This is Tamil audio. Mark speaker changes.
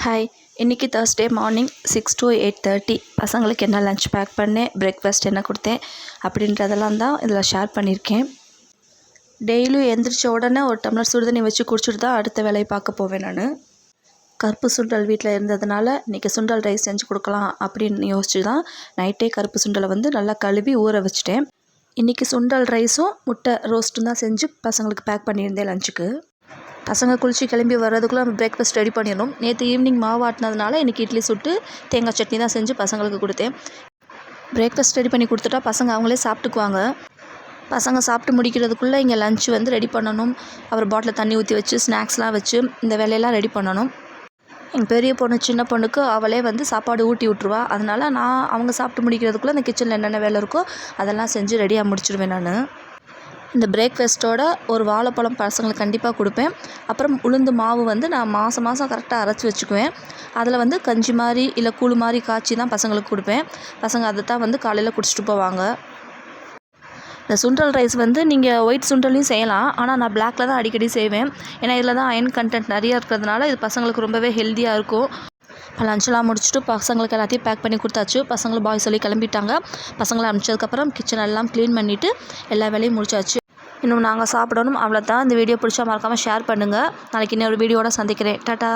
Speaker 1: ஹாய், இன்றைக்கி Thursday மார்னிங் 6 to 8:30 பசங்களுக்கு என்ன லஞ்ச் பேக் பண்ணேன், பிரேக்ஃபாஸ்ட் என்ன கொடுத்தேன் அப்படின்றதெல்லாம் தான் இதில் ஷேர் பண்ணியிருக்கேன். டெய்லியும் எந்திரிச்ச உடனே ஒரு டம்ளர் சுடுதண்ணி வச்சு குடிச்சிட்டு தான் அடுத்த வேலையை பார்க்க போவேன். நான் கருப்பு சுண்டல் வீட்டில் இருந்ததுனால இன்றைக்கி சுண்டல் ரைஸ் செஞ்சு கொடுக்கலாம் அப்படின்னு யோசிச்சு தான் நைட்டே கருப்பு சுண்டலை நல்லா கழுவி ஊற வச்சுட்டேன். இன்றைக்கி சுண்டல் ரைஸும் முட்டை ரோஸ்ட்டும் தான் செஞ்சு பசங்களுக்கு பேக் பண்ணியிருந்தேன் லஞ்சுக்கு. பசங்க குளிச்சு கிளம்பி வர்றதுக்குள்ளே நம்ம பிரேக்ஃபாஸ்ட் ரெடி பண்ணிடணும். நேற்று ஈவினிங் மாவு ஆட்டினதுனால இன்றைக்கி இட்லி சுட்டு தேங்காய் சட்னி தான் செஞ்சு பசங்களுக்கு கொடுத்தேன். பிரேக்ஃபாஸ்ட் ரெடி பண்ணி கொடுத்துட்டா பசங்க அவங்களே சாப்பிட்டுக்குவாங்க. பசங்க சாப்பிட்டு முடிக்கிறதுக்குள்ளே இங்கே லஞ்ச் ரெடி பண்ணணும். அப்புறம் பாட்டில் தண்ணி ஊற்றி வச்சு ஸ்நாக்ஸ்லாம் வச்சு இந்த வேலையெல்லாம் ரெடி பண்ணணும். எங்கள் பெரிய பொண்ணு சின்ன பொண்ணுக்கு அவளே சாப்பாடு ஊட்டி விட்ருவா. அதனால் நான் அவங்க சாப்பிட்டு முடிக்கிறதுக்குள்ளே இந்த கிச்சனில் என்னென்ன வேலை இருக்கோ அதெல்லாம் செஞ்சு ரெடியாக முடிச்சிடுவேன். நான் இந்த பிரேக்ஃபாஸ்ட்டோட ஒரு வாழைப்பழம் பசங்களுக்கு கண்டிப்பாக கொடுப்பேன். அப்புறம் உளுந்து மாவு நான் மாதம் கரெக்டாக அரைச்சி வச்சுக்குவேன். அதில் கஞ்சி மாதிரி இல்லை கூழ் மாதிரி காய்ச்சி தான் பசங்களுக்கு கொடுப்பேன். பசங்க அதை தான் காலையில் குடிச்சிட்டு போவாங்க. இந்த சுண்டல் ரைஸ் நீங்கள் ஒயிட் சுண்டலையும் செய்யலாம். ஆனால் நான் பிளாக்கில் தான் அடிக்கடி செய்வேன். ஏன்னா இதில் தான் அயன் கண்டென்ட் நிறையா இருக்கிறதுனால இது பசங்களுக்கு ரொம்பவே ஹெல்த்தியாக இருக்கும். லஞ்செலாம் முடிச்சுட்டு பசங்களுக்கு எல்லாத்தையும் பேக் பண்ணி கொடுத்தாச்சு. பசங்களும் பாய் சொல்லி கிளம்பிட்டாங்க. பசங்களை அனுப்பிச்சதுக்கப்புறம் கிச்சன் எல்லாம் க்ளீன் பண்ணிவிட்டு எல்லா வேலையும் முடிச்சாச்சு. இன்னும் நாங்கள் சாப்பிடணும். அவ்வளோதான். இந்த வீடியோ பிடிச்சா மறக்காமல் ஷேர் பண்ணுங்கள். நாளைக்கு இன்னொரு வீடியோட சந்திக்கிறேன். டாட்டா.